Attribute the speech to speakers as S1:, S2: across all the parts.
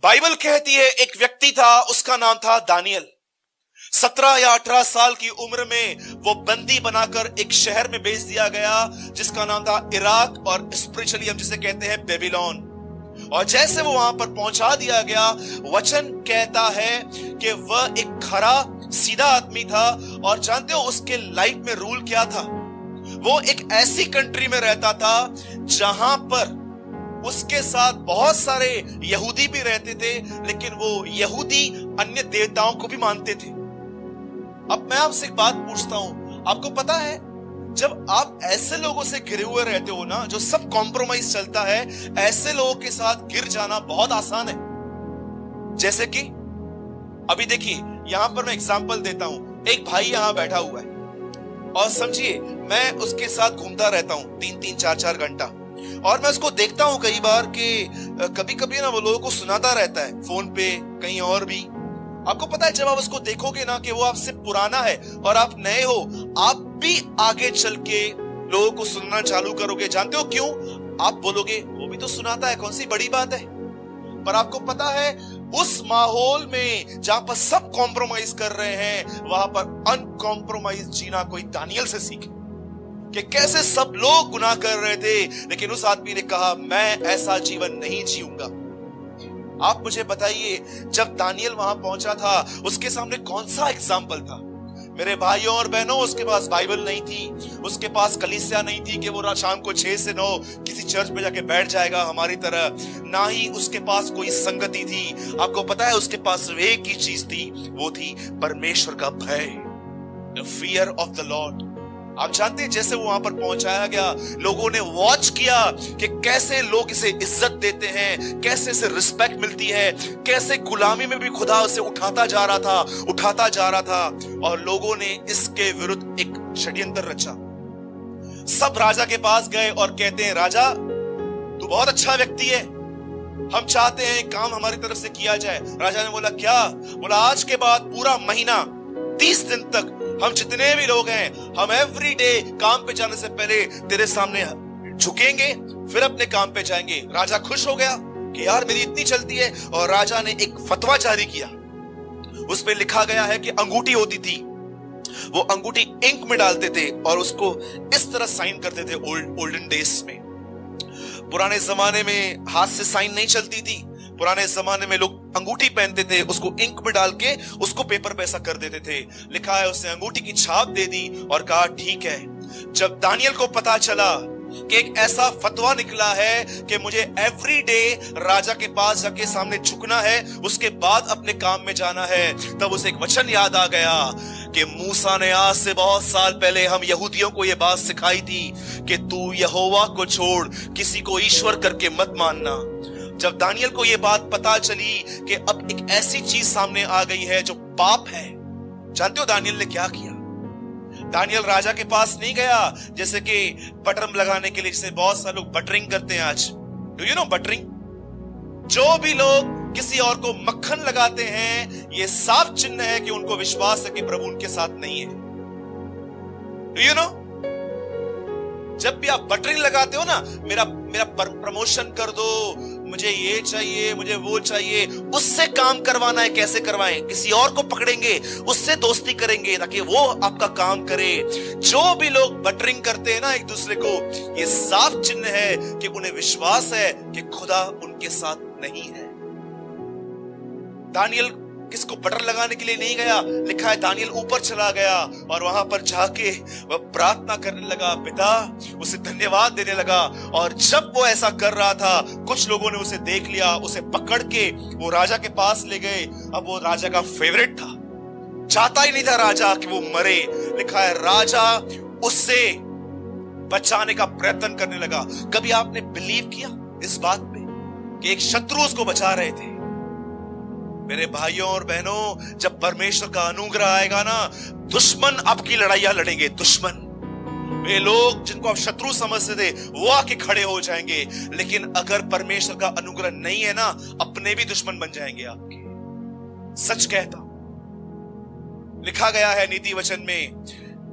S1: Bible कहती है एक व्यक्ति था, उसका नाम था दानियल। 17 या 18 साल की उम्र में वो बंदी बनाकर एक शहर में भेज दिया गया जिसका नाम था इराक, और स्पिरिचुअली हम जिसे कहते हैं बेबीलोन। और जैसे वो वहां पर पहुंचा दिया गया, वचन कहता है कि वह एक खरा सीधा आदमी था। और जानते हो उसके लाइफ में रूल क्या था? वो एक ऐसी कंट्री में रहता था जहां पर उसके साथ बहुत सारे यहूदी भी रहते थे, लेकिन वो यहूदी अन्य देवताओं को भी मानते थे। अब मैं आपसे एक बात पूछता हूं, आपको पता है जब आप ऐसे लोगों से घिरे हुए रहते हो ना, जो सब कॉम्प्रोमाइज चलता है, ऐसे लोगों के साथ गिर जाना बहुत आसान है। जैसे कि अभी देखिए, यहां पर मैं एग्जांपल देता हूं। एक भाई यहां बैठा हुआ है और समझिए मैं उसके साथ घूमता रहता हूं 3-3, 4-4 घंटा, और मैं उसको देखता हूं कई बार कि कभी कभी ना वो लोगों को सुनाता रहता है फोन पे, कहीं और भी। आपको पता है जब आप उसको देखोगे ना कि वो आपसे पुराना है और आप नए हो, आप भी आगे चल के लोगों को सुनना चालू करोगे। जानते हो क्यों? आप बोलोगे वो भी तो सुनाता है, कौन सी बड़ी बात है। पर आपको पता है उस माहौल में जहां पर सब कॉम्प्रोमाइज कर रहे हैं, वहां पर अनकॉम्प्रोमाइज जीना कोई दानियल से सीखे कि कैसे सब लोग गुनाह कर रहे थे, लेकिन उस आदमी ने कहा मैं ऐसा जीवन नहीं जीऊंगा। आप मुझे बताइए, जब दानियल वहां पहुंचा था उसके सामने कौन सा एग्जाम्पल था? मेरे भाइयों और बहनों, उसके पास बाइबल नहीं थी, उसके पास कलीसिया नहीं थी कि वो शाम को 6 से 9 किसी चर्च में जाके बैठ जाएगा हमारी तरह। ना ही उसके पास कोई संगति थी। आपको पता है उसके पास एक ही चीज थी, वो थी परमेश्वर का भय, the fear of the Lord. आप जानते हैं जैसे वो वहां पर पहुंचाया गया, लोगों ने वॉच किया कि कैसे लोग इसे इज्जत देते हैं, कैसे इसे रिस्पेक्ट मिलती है, कैसे गुलामी में भी खुदा उसे उठाता जा रहा था। और लोगों ने इसके विरुद्ध एक षड्यंत्र रचा। सब राजा के पास गए और कहते हैं राजा तू बहुत अच्छा व्यक्ति है, हम चाहते हैं काम हमारी तरफ से किया जाए। राजा ने बोला क्या? बोला आज के बाद पूरा महीना 30 दिन तक हम जितने भी लोग हैं, हम एवरी डे काम पे जाने से पहले तेरे सामने झुकेंगे, फिर अपने काम पे जाएंगे। राजा खुश हो गया कि यार मेरी इतनी चलती है। और राजा ने एक फतवा जारी किया, उसमें लिखा गया है कि अंगूठी होती थी, वो अंगूठी इंक में डालते थे और उसको इस तरह साइन करते थे। ओल्डन डेज में, पुराने जमाने में हाथ से साइन नहीं चलती थी। पुराने जमाने में लोग अंगूठी पहनते थे, उसको इंक में डाल के उसको पेपर पे ऐसा कर देते थे। लिखा है उसने अंगूठी की छाप दे दी और कहा ठीक है। जब दानियल को पता चला कि एक ऐसा फतवा निकला है कि मुझे एवरी डे राजा के पास जाके सामने झुकना है, उसके बाद अपने काम में जाना है, तब उसे एक वचन याद आ गया कि मूसा ने आज से बहुत साल पहले हम यहूदियों को यह बात सिखाई थी कि तू यहोवा को छोड़ किसी को ईश्वर करके मत मानना। जब दानियल को यह बात पता चली कि अब एक ऐसी चीज सामने आ गई है जो पाप है, जानते हो दानियल ने क्या किया? दानियल राजा के पास नहीं गया जैसे कि बटर लगाने के लिए, जैसे बहुत सारे लोग बटरिंग करते हैं आज। Do you know buttering? जो भी लोग किसी और को मक्खन लगाते हैं, यह साफ चिन्ह है कि उनको विश्वास है कि प्रभु उनके साथ नहीं है। Do you know? जब भी आप बटरिंग लगाते हो ना, मेरा प्रमोशन कर दो, मुझे ये चाहिए, मुझे वो चाहिए, उससे काम करवाना है। कैसे करवाएं? किसी और को पकड़ेंगे, उससे दोस्ती करेंगे ताकि वो आपका काम करे। जो भी लोग बटरिंग करते हैं ना एक दूसरे को, ये साफ चिन्ह है कि उन्हें विश्वास है कि खुदा उनके साथ नहीं है। दानियल किसको बटर लगाने के लिए नहीं गया। लिखा है दानियल ऊपर चला गया और वहां पर जाके वह प्रार्थना करने लगा, पिता उसे धन्यवाद देने लगा। और जब वो ऐसा कर रहा था, कुछ लोगों ने उसे देख लिया, उसे पकड़ के वो राजा के पास ले गए। अब वो राजा का फेवरेट था, चाहता ही नहीं था राजा कि वो मरे। लिखा है राजा उससे बचाने का प्रयत्न करने लगा। कभी आपने बिलीव किया इस बात पे कि एक शत्रु उसको बचा रहे थे? मेरे भाइयों और बहनों, जब परमेश्वर का अनुग्रह आएगा ना, दुश्मन आपकी लड़ाइयां लड़ेंगे। दुश्मन, वे लोग जिनको आप शत्रु समझते थे, वो आके खड़े हो जाएंगे। लेकिन अगर परमेश्वर का अनुग्रह नहीं है ना, अपने भी दुश्मन बन जाएंगे आपके। सच कहता हूं, लिखा गया है नीति वचन में,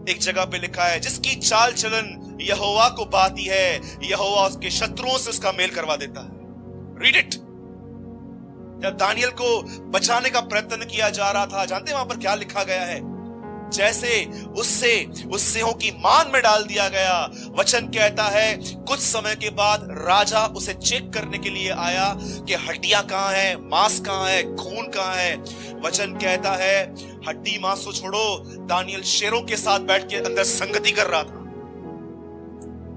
S1: एक जगह पे लिखा है जिसकी चाल चलन यहोवा को भाती है, यहोवा उसके शत्रुओं से उसका मेल करवा देता है। Read it. जब दानियल को बचाने का प्रयत्न किया जा रहा था, जानते हैं वहां पर क्या लिखा गया है? जैसे उससे उस सिंहों की मान में डाल दिया गया। वचन कहता है कुछ समय के बाद राजा उसे चेक करने के लिए आया कि हड्डियां कहां है, मांस कहां है, खून कहां है। वचन कहता है हड्डी मांस को छोड़ो, दानियल शेरों के साथ बैठ के अंदर संगति कर रहा था,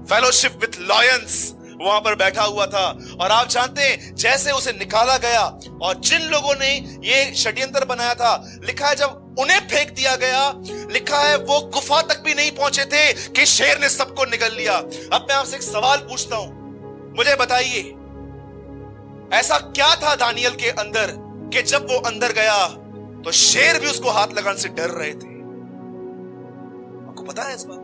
S1: फेलोशिप विथ लॉयंस वहां पर बैठा हुआ था। और आप जानते हैं जैसे उसे निकाला गया और जिन लोगों ने ये षड्यंत्र बनाया था, लिखा है जब उन्हें फेंक दिया गया, लिखा है वो गुफा तक भी नहीं पहुंचे थे कि शेर ने सबको निगल लिया। अब मैं आपसे एक सवाल पूछता हूं, मुझे बताइए ऐसा क्या था दानियल के अंदर कि जब वो अंदर गया तो शेर भी उसको हाथ लगाने से डर रहे थे? आपको पता है इस बात?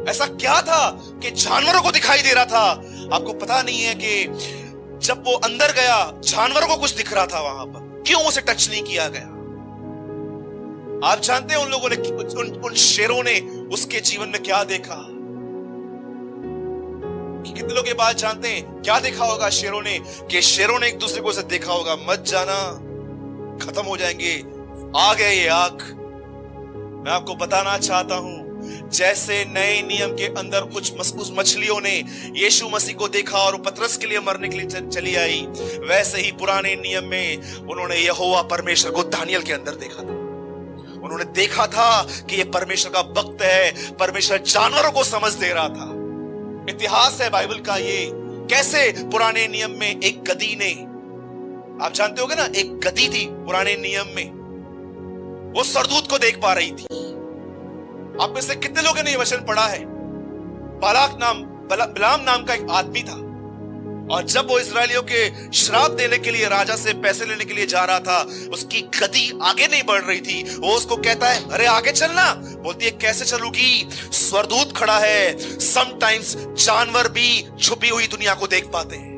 S1: ऐसा क्या था कि जानवरों को दिखाई दे रहा था? आपको पता नहीं है कि जब वो अंदर गया जानवरों को कुछ दिख रहा था वहां पर, क्यों उसे टच नहीं किया गया? आप जानते हैं उन लोगों ने, उन शेरों ने उसके जीवन में क्या देखा? कि कितने लोग ये बात जानते हैं क्या देखा होगा शेरों ने? कि शेरों ने एक दूसरे को देखा होगा, मत जाना खत्म हो जाएंगे, आ गए ये आग। मैं आपको बताना चाहता हूं जैसे नए नियम के अंदर उस मछलियों ने यीशु मसीह को देखा और पतरस के लिए मरने के लिए चली आई, वैसे ही पुराने नियम में उन्होंने यहोवा परमेश्वर को दानियल के अंदर देखा था। उन्होंने देखा था कि ये परमेश्वर का भक्त है, परमेश्वर जानवरों को समझ दे रहा था। इतिहास है बाइबल का ये, कैसे पुराने नियम में एक गधी ने, आप जानते होगे ना, एक गधी थी पुराने नियम में, वो सरदूत को देख पा रही थी। आप में से कितने लोगों ने ये वचन पढ़ा है? बिलाम नाम का एक आदमी था, और जब वो इस्राएलियों के श्राप देने के लिए राजा से पैसे लेने के लिए जा रहा था, उसकी गधी आगे नहीं बढ़ रही थी। वो उसको कहता है अरे आगे चलना। बोलती है कैसे चलूंगी, स्वरदूत खड़ा है। समटाइम्स जानवर भी छुपी हुई दुनिया को देख पाते हैं।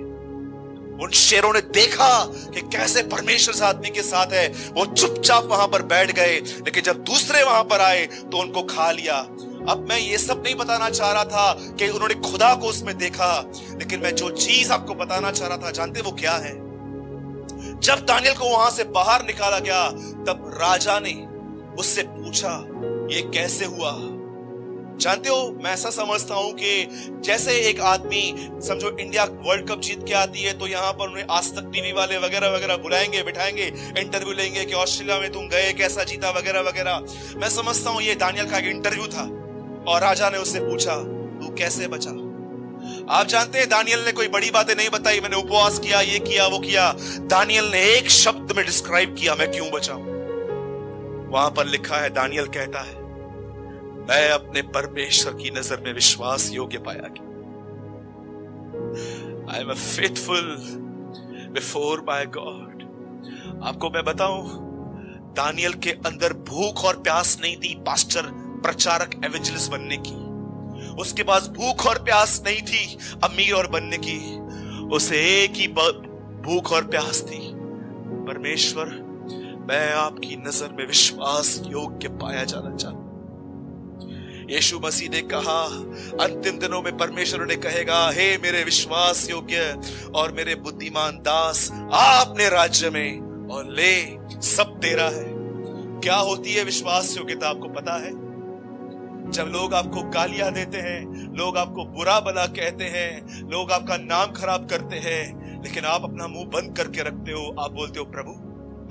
S1: उन शेरों ने देखा कि कैसे परमेश्वर इस आदमी के साथ है, वो चुपचाप वहां पर बैठ गए, लेकिन जब दूसरे वहां पर आए तो उनको खा लिया। अब मैं ये सब नहीं बताना चाह रहा था कि उन्होंने खुदा को उसमें देखा, लेकिन मैं जो चीज आपको बताना चाह रहा था, जानते वो क्या है? जब दानियल को वहां से बाहर निकाला गया तब राजा ने उससे पूछा ये कैसे हुआ? जानते हो, मैं ऐसा समझता हूं कि जैसे एक आदमी, समझो इंडिया वर्ल्ड कप जीत के आती है तो यहां पर उन्हें आज तक टीवी वाले वगैरह वगैरह बुलाएंगे, बिठाएंगे, इंटरव्यू लेंगे कि ऑस्ट्रेलिया में तुम गए, कैसा जीता वगैरह वगैरह। मैं समझता हूं ये दानियल का एक इंटरव्यू था और राजा ने उससे पूछा तू कैसे बचा? आप जानते हैं दानियल ने कोई बड़ी बातें नहीं बताई, मैंने उपवास किया, ये किया, वो किया। दानियल ने एक शब्द में डिस्क्राइब किया मैं क्यों बचा। वहां पर लिखा है, दानियल कहता है मैं अपने परमेश्वर की नजर में विश्वास योग्य पाया गया। I am faithful before my God. आपको मैं बताऊं, दानियल के अंदर भूख और प्यास नहीं थी पास्टर, प्रचारक, एवेंजलिस्ट बनने की। उसके पास भूख और प्यास नहीं थी अमीर और बनने की। उसे एक ही भूख और प्यास थी, परमेश्वर मैं आपकी नजर में विश्वास योग्य पाया जाना चाहता। यीशु मसीह ने कहा अंतिम दिनों में परमेश्वर ने कहेगा, हे मेरे विश्वास योग्य और मेरे बुद्धिमान दास, आ अपने राज्य में और ले, सब तेरा है। क्या होती है विश्वास योग्यता? आपको पता है, जब लोग आपको गालियां देते हैं, लोग आपको बुरा भला कहते हैं, लोग आपका नाम खराब करते हैं, लेकिन आप अपना मुंह बंद करके रखते हो, आप बोलते हो प्रभु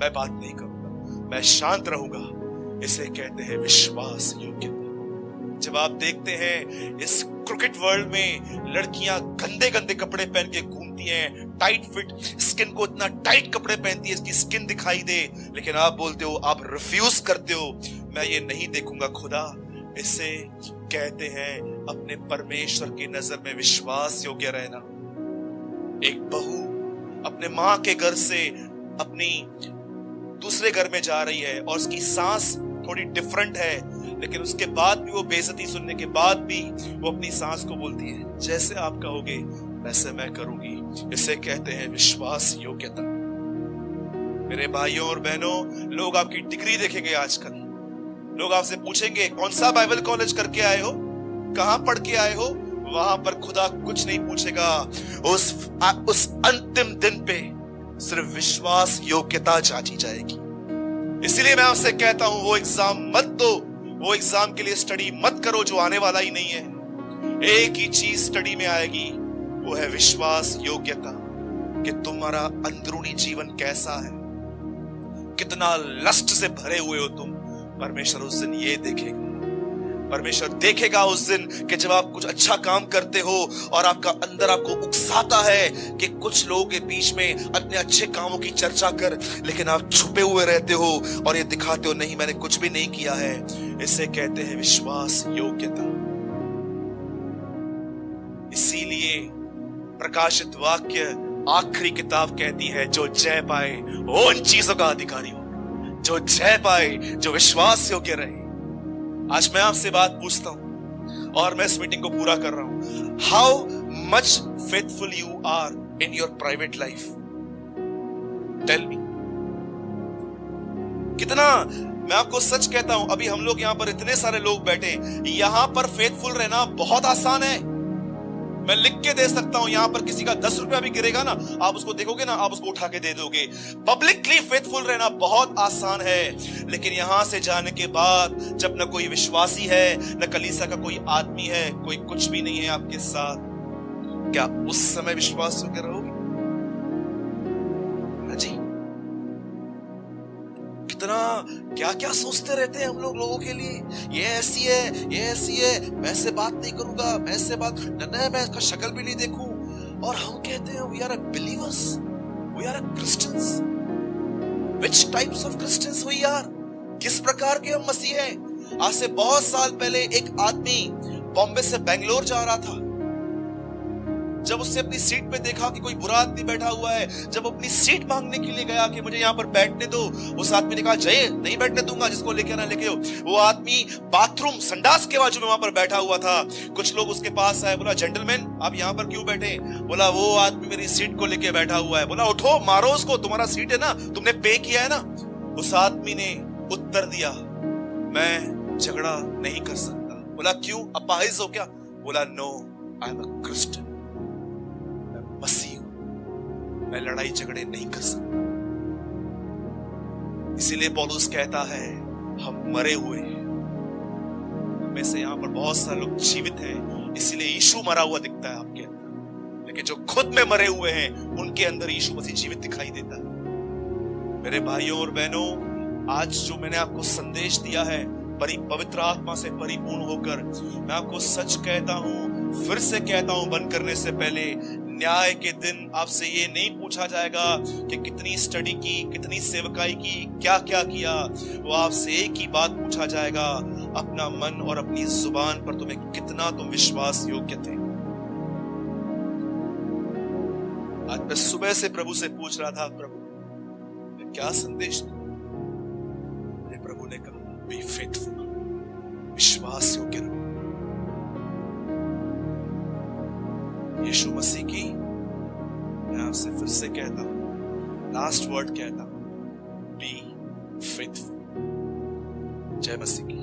S1: मैं बात नहीं करूंगा, मैं शांत रहूंगा, इसे कहते हैं विश्वास योग्यता। जब आप देखते हैं इस क्रिकेट वर्ल्ड में लड़कियां गंदे गंदे कपड़े पहन के घूमती हैं, टाइट फिट स्किन को, इतना टाइट कपड़े पहनती है इसकी स्किन दिखाई दे, लेकिन आप बोलते हो, आप रिफ्यूज करते हो, मैं ये नहीं देखूंगा खुदा। इसे कहते हैं अपने परमेश्वर की नजर में विश्वास योग्य रहना। एक बहू अपने मां के घर से अपनी दूसरे घर में जा रही है और उसकी सांस थोड़ी डिफरेंट है, लेकिन उसके बाद भी वो बेइज्जती सुनने के बाद भी वो अपनी सांस को बोलती है जैसे आप कहोगे वैसे मैं करूंगी। इसे कहते हैं विश्वास योग्यता। मेरे भाइयों और बहनों, लोग आपकी डिग्री देखेंगे आजकल, लोग आपसे पूछेंगे कौन सा बाइबल कॉलेज करके आए हो, कहां पढ़ के आए हो। वहां पर खुदा कुछ नहीं पूछेगा। उस अंतिम दिन पे सिर्फ विश्वास योग्यता जांची जाएगी। इसीलिए मैं आपसे कहता हूं वो एग्जाम मत दो, वो एग्जाम के लिए स्टडी मत करो जो आने वाला ही नहीं है। एक ही चीज स्टडी में आएगी, वो है विश्वास योग्यता, कि तुम्हारा अंदरूनी जीवन कैसा है, कितना लस्ट से भरे हुए हो तुम। परमेश्वर उस दिन ये देखेगा। परमेश्वर देखेगा उस दिन कि जब आप कुछ अच्छा काम करते हो और आपका अंदर आपको उकसाता है कि कुछ लोगों के बीच में अपने अच्छे कामों की चर्चा कर, लेकिन आप छुपे हुए रहते हो और ये दिखाते हो नहीं मैंने कुछ भी नहीं किया है। इसे कहते हैं विश्वास योग्यता। इसीलिए प्रकाशित वाक्य आखिरी किताब कहती है जो जय पाए वो उन चीजों का अधिकारी हो, जो जय पाए, जो विश्वास योग्य रहे। आज मैं आपसे बात पूछता हूं और मैं इस मीटिंग को पूरा कर रहा हूं। How much faithful you are in your private life? Tell me. कितना, मैं आपको सच कहता हूं, अभी हम लोग यहां पर इतने सारे लोग बैठे, यहां पर फेथफुल रहना बहुत आसान है। मैं लिख के दे सकता हूं, यहां पर किसी का 10 रुपया भी गिरेगा ना, आप उसको देखोगे ना, आप उसको उठा के दे दोगे। पब्लिकली फेथफुल रहना बहुत आसान है, लेकिन यहां से जाने के बाद जब न कोई विश्वासी है, न कलीसिया का कोई आदमी है, कोई कुछ भी नहीं है आपके साथ, क्या उस समय विश्वास होकर रहोगे? जी, कितना क्या क्या सोचते रहते हैं हम लोगों के लिए। ये ऐसी है, ये ऐसी है, मैं इससे बात नहीं करूंगा, मैं इससे बात नहीं, मैं इसका शक्ल भी नहीं देखूं। और हम कहते हैं we are believers, we are Christians. Which types of Christians we are? किस प्रकार के हम मसीह हैं? आज से बहुत साल पहले एक आदमी बॉम्बे से बेंगलोर जा रहा था। जब उसने अपनी सीट पे देखा कि कोई बुरा आदमी बैठा हुआ है, जब अपनी सीट मांगने के लिए गया कि मुझे यहाँ पर बैठने दो, उस आदमी ने कहा जय नहीं बैठने दूंगा, जिसको लेके आना लेके हो। वो आदमी बाथरूम संडास के बाजू में वहां पर बैठा हुआ था। कुछ लोग उसके पास आए, बोला जेंटलमैन आप यहाँ पर क्यों बैठे? बोला वो आदमी मेरी सीट को लेके बैठा हुआ है। बोला उठो मारो उसको, तुम्हारा सीट है ना, तुमने पे किया है ना। उस आदमी ने उत्तर दिया मैं झगड़ा नहीं कर सकता। बोला क्यों, अपाहिज हो क्या? बोला no, I am a Christian, मसीह हूं, मैं लड़ाई झगड़े नहीं कर सकता। इसीलिए पौलुस कहता है हम मरे हुए हैं। में से यहां पर बहुत सारे लोग जीवित हैं, इसलिए यीशु मरा हुआ दिखता है आपके अंदर, लेकिन जो खुद में मरे हुए हैं उनके अंदर यीशु मसीह जीवित दिखाई देता है। मेरे भाइयों और बहनों, आज जो मैंने आपको संदेश दिया है पवित्र आत्मा से परिपूर्ण होकर, मैं आपको सच कहता हूं, फिर से कहता हूं, बंद करने से पहले, न्याय के दिन आपसे ये नहीं पूछा जाएगा कि कितनी स्टडी की, कितनी सेवकाई की, क्या क्या किया। वो आपसे एक ही बात पूछा जाएगा, अपना मन और अपनी जुबान पर तुम्हें कितना तुम विश्वास योग्य थे। आज मैं सुबह से प्रभु से पूछ रहा था, प्रभु मैं क्या संदेश दूं? मेरे प्रभु ने कहा बी फेथफुल, विश्वास योग्य रहो। यीशु मसीह की, मैं आपसे फिर से कहता हूं, लास्ट वर्ड कहता हूं, बी फेथफुल। जय मसीह की।